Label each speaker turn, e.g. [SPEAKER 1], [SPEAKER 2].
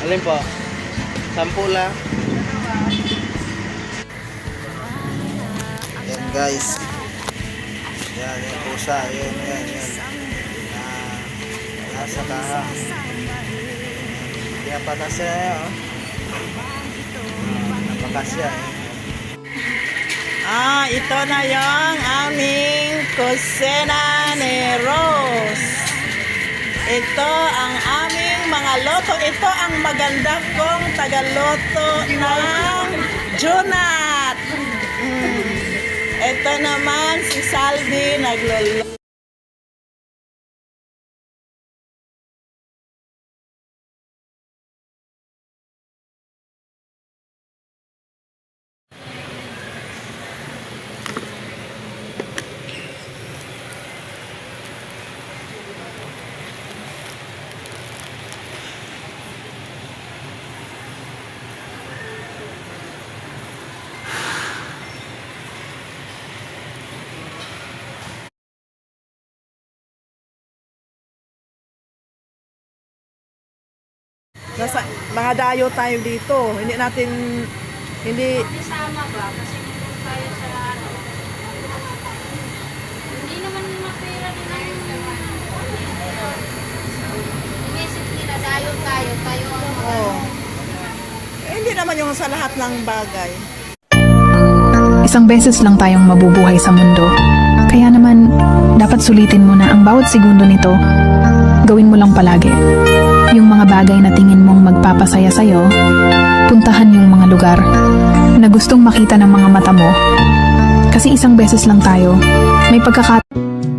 [SPEAKER 1] Alin po? 10 lang. Yan guys. Yan, yung pusa. Yan. Nasa kaha. Kaya patasya yan, oh. Napakasya, eh.
[SPEAKER 2] Ito na yung aming kusina ni Rose. Ito ang aming mga loto. Ito ang maganda kong tagaloto ng Junat. Ito naman si Salvi naglolo. Nasa mga dayo tayo dito. Hindi
[SPEAKER 3] Sama ba? Kasi kung tayo sa ano, hindi naman mapira din ang inisip nila dayo tayo ang
[SPEAKER 2] hindi naman yung sa lahat ng bagay.
[SPEAKER 4] Isang beses lang tayong mabubuhay sa mundo. Kaya naman, dapat sulitin mo na ang bawat segundo nito. Gawin mo lang palagi. Yung mga bagay na tingin mong magpapasaya sa'yo, puntahan yung mga lugar na gustong makita ng mga mata mo. Kasi isang beses lang tayo, may pagkakataon